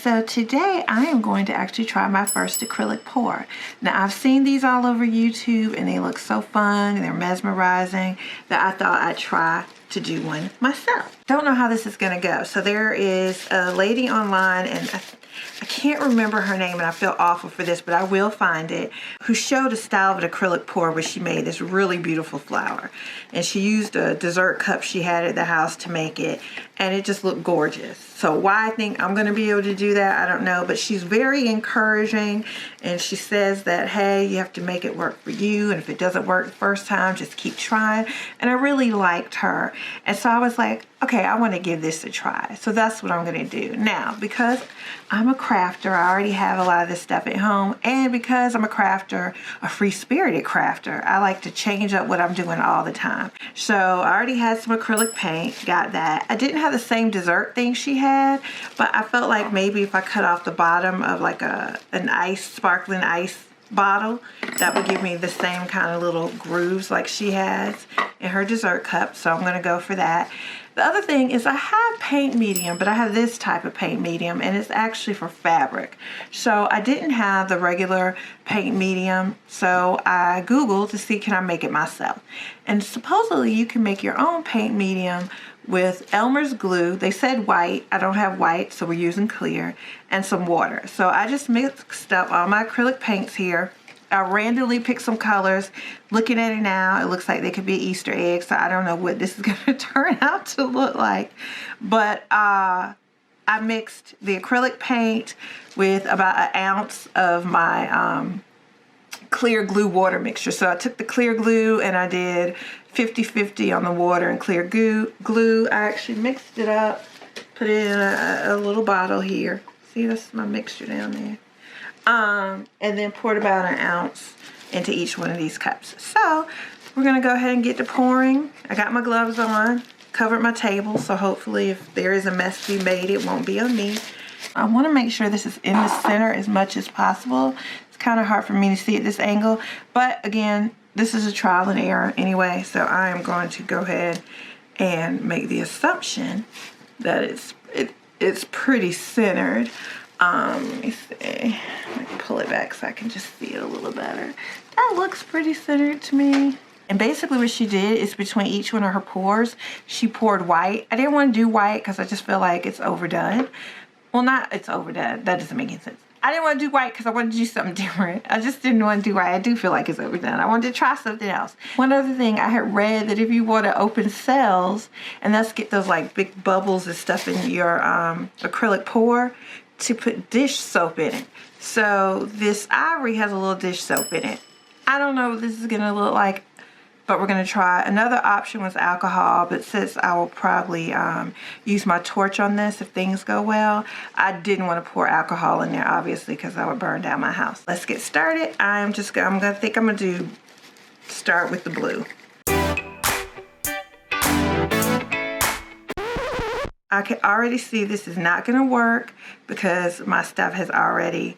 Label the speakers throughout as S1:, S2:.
S1: so today I am going to actually try my first acrylic pour. Now I've seen these all over YouTube and they look so fun and they're mesmerizing that I thought I'd try to do one myself. Don't know how this is gonna go. So there is a lady online, and I can't remember her name and I feel awful for this, but I will find it, who showed a style of an acrylic pour where she made this really beautiful flower. And she used a dessert cup she had at the house to make it, and it just looked gorgeous. So why I think I'm gonna be able to do that, I don't know, but she's very encouraging, and she says that, hey, you have to make it work for you, and if it doesn't work the first time, just keep trying. And I really liked her. And so I was like, okay, I want to give this a try. So that's what I'm going to do. Now, because I'm a crafter, I already have a lot of this stuff at home, and because I'm a crafter, a free-spirited crafter, I like to change up what I'm doing all the time. So I already had some acrylic paint, got that. I didn't have the same dessert thing she had, but I felt like maybe if I cut off the bottom of like an sparkling ice bottle, that would give me the same kind of little grooves like she has in her dessert cup. So I'm going to go for that. The other thing is I have paint medium, but I have this type of paint medium, and it's actually for fabric. So I didn't have the regular paint medium, so I Googled to see, can I make it myself? And supposedly you can make your own paint medium with Elmer's glue. They said white. I don't have white, so we're using clear, and some water. So I just mixed up all my acrylic paints here. I randomly picked some colors. Looking at it now, it looks like they could be Easter eggs, so I don't know what this is going to turn out to look like. But I mixed the acrylic paint with about an ounce of my clear glue water mixture. So I took the clear glue and I did 50-50 on the water and clear glue. I actually mixed it up, put it in a little bottle here. See, that's my mixture down there. And then poured about an ounce into each one of these cups. So we're gonna go ahead and get to pouring. I got my gloves on, covered my table, so hopefully if there is a mess to be made, it won't be on me. I wanna make sure this is in the center as much as possible. It's kind of hard for me to see at this angle, but again, this is a trial and error anyway, so I am going to go ahead and make the assumption that it's pretty centered. Let me see. I can pull it back so I can just see it a little better. That looks pretty centered to me. And basically what she did is between each one of her pours, she poured white. I didn't want to do white because I just feel like it's overdone. Well, not it's overdone. That doesn't make any sense. I didn't want to do white because I wanted to do something different. I just didn't want to do white. I do feel like it's overdone. I wanted to try something else. One other thing, I had read that if you want to open cells and let's get those like big bubbles and stuff in your acrylic pour, to put dish soap in it. So this Awry has a little dish soap in it. I don't know what this is gonna look like, but we're gonna try. Another option was alcohol, but since I will probably use my torch on this if things go well, I didn't want to pour alcohol in there, obviously, because I would burn down my house. Let's get started. I'm gonna start with the blue. I can already see this is not going to work because my stuff has already,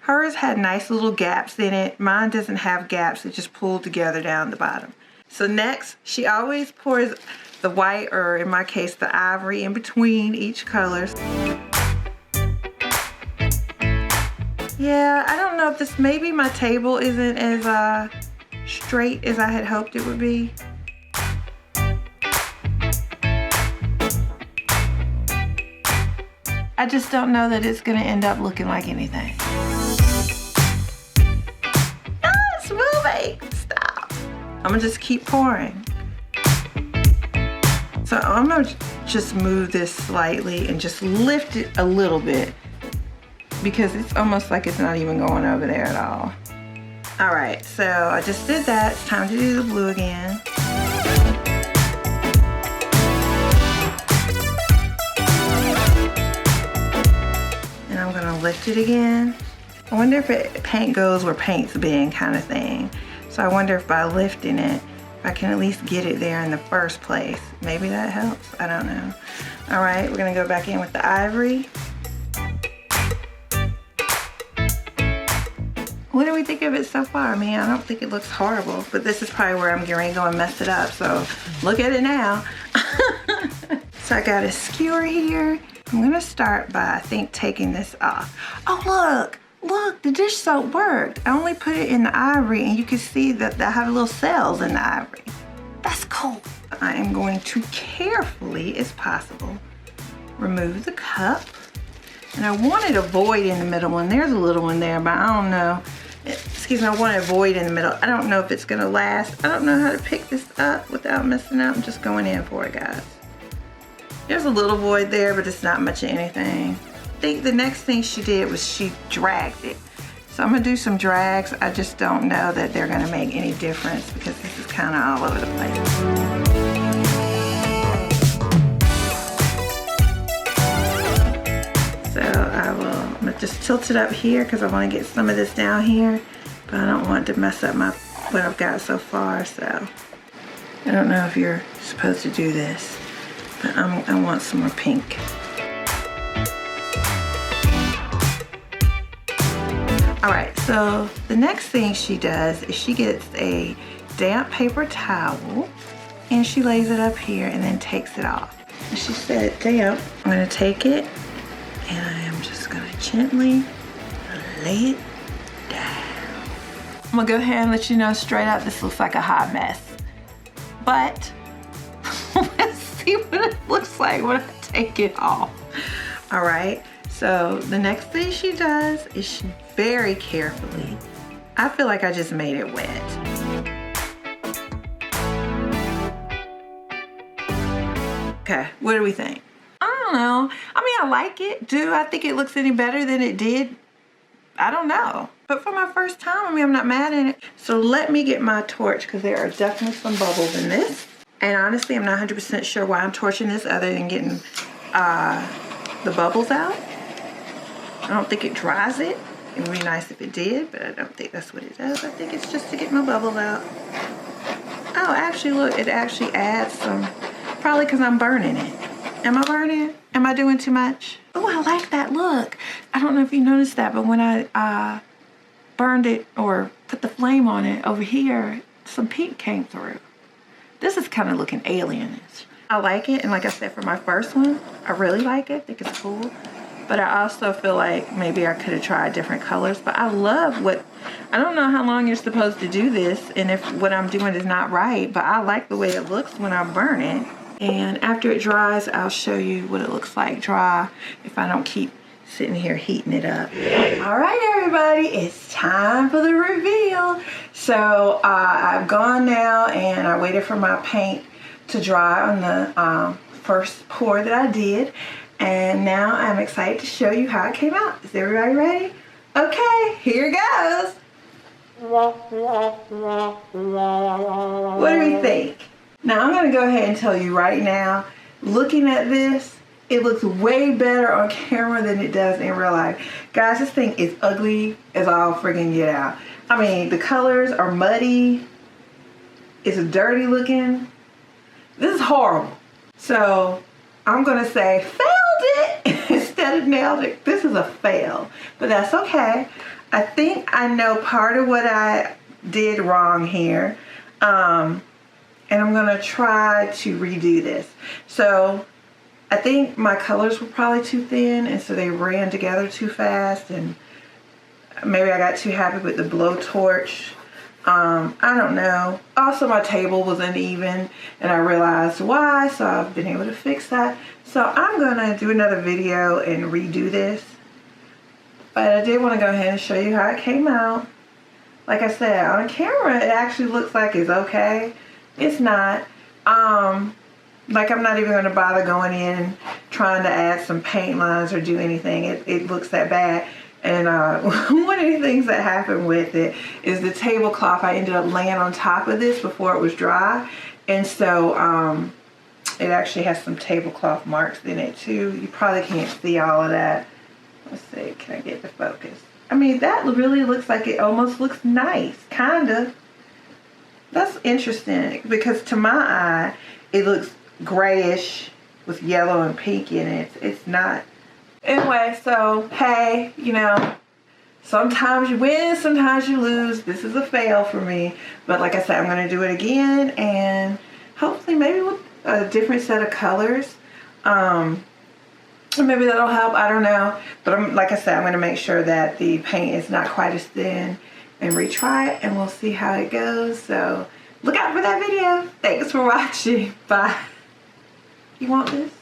S1: hers had nice little gaps in it. Mine doesn't have gaps. It just pulled together down the bottom. So next, she always pours the white, or in my case, the ivory, in between each colors. Yeah, I don't know if this, maybe my table isn't as straight as I had hoped it would be. I just don't know that it's gonna end up looking like anything. No, it's moving, stop. I'm gonna just keep pouring. So I'm gonna just move this slightly and just lift it a little bit because it's almost like it's not even going over there at all. All right, so I just did that. It's time to do the blue again. Lift it again. I wonder if paint goes where paint's been, kind of thing. So I wonder if by lifting it, I can at least get it there in the first place. Maybe that helps. I don't know. All right, we're gonna go back in with the ivory. What do we think of it so far? I mean, I don't think it looks horrible, but this is probably where I'm going to go and mess it up. So look at it now. So I got a skewer here. I'm gonna start by, I think, taking this off. Oh, look, the dish soap worked. I only put it in the ivory and you can see that I have little cells in the ivory. That's cool. I am going to carefully, as possible, remove the cup. And I wanted a void in the middle one. There's a little one there, but I don't know. Excuse me, I want a void in the middle. I don't know if it's gonna last. I don't know how to pick this up without messing up. I'm just going in for it, guys. There's a little void there, but it's not much of anything. I think the next thing she did was she dragged it. So I'm gonna do some drags. I just don't know that they're gonna make any difference because this is kind of all over the place. So I'm gonna just tilt it up here because I want to get some of this down here, but I don't want to mess up what I've got so far. So I don't know if you're supposed to do this, but I want some more pink. All right, so the next thing she does is she gets a damp paper towel and she lays it up here and then takes it off. And she said damp. I'm gonna take it and I am just gonna gently lay it down. I'm gonna go ahead and let you know straight up, this looks like a hot mess. But let's see what it looks like when I take it off. All right, so the next thing she does is she very carefully, I feel like I just made it wet. Okay, what do we think? I don't know. I mean, I like it. Do I think it looks any better than it did? I don't know. But for my first time, I mean, I'm not mad at it. So let me get my torch because there are definitely some bubbles in this. And honestly, I'm not 100% sure why I'm torching this other than getting the bubbles out. I don't think it dries it. It would be nice if it did, but I don't think that's what it does. I think it's just to get my bubbles out. Oh, actually, look, it actually adds some, probably because I'm burning it. Am I burning? Am I doing too much? Oh, I like that look. I don't know if you noticed that, but when I burned it or put the flame on it over here, some pink came through. This is kind of looking alienish. I like it, and like I said, for my first one, I really like it. I think it's cool. But I also feel like maybe I could have tried different colors. But I love I don't know how long you're supposed to do this and if what I'm doing is not right, but I like the way it looks when I burn it. And after it dries, I'll show you what it looks like dry if I don't keep sitting here heating it up. All right, everybody, it's time for the reveal. So I've gone now and I waited for my paint to dry on the first pour that I did. And now I'm excited to show you how it came out. Is everybody ready? Okay, here goes. What do we think? Now I'm gonna go ahead and tell you right now, looking at this, it looks way better on camera than it does in real life. Guys, this thing is ugly as all friggin' get out. I mean, the colors are muddy. It's dirty looking. This is horrible. So I'm gonna say failed it instead of nailed it. This is a fail, but that's okay. I think I know part of what I did wrong here. And I'm gonna try to redo this. So I think my colors were probably too thin and so they ran together too fast and maybe I got too happy with the blowtorch. I don't know. Also, my table was uneven and I realized why, so I've been able to fix that. So I'm gonna do another video and redo this. But I did want to go ahead and show you how it came out. Like I said, on camera, it actually looks like it's okay. It's not. Like I'm not even gonna bother going in trying to add some paint lines or do anything. It looks that bad. And one of the things that happened with it is the tablecloth, I ended up laying on top of this before it was dry. And so it actually has some tablecloth marks in it too. You probably can't see all of that. Let's see, can I get the focus? I mean, that really looks like it almost looks nice, kinda. That's interesting because to my eye, it looks grayish with yellow and pink in it. It's not. Anyway, so hey, you know, sometimes you win, sometimes you lose. This is a fail for me. But like I said, I'm going to do it again and hopefully maybe with a different set of colors. maybe that'll help, I don't know. But like I said, I'm going to make sure that the paint is not quite as thin and retry it, and we'll see how it goes. So look out for that video. Thanks for watching. Bye. You want this?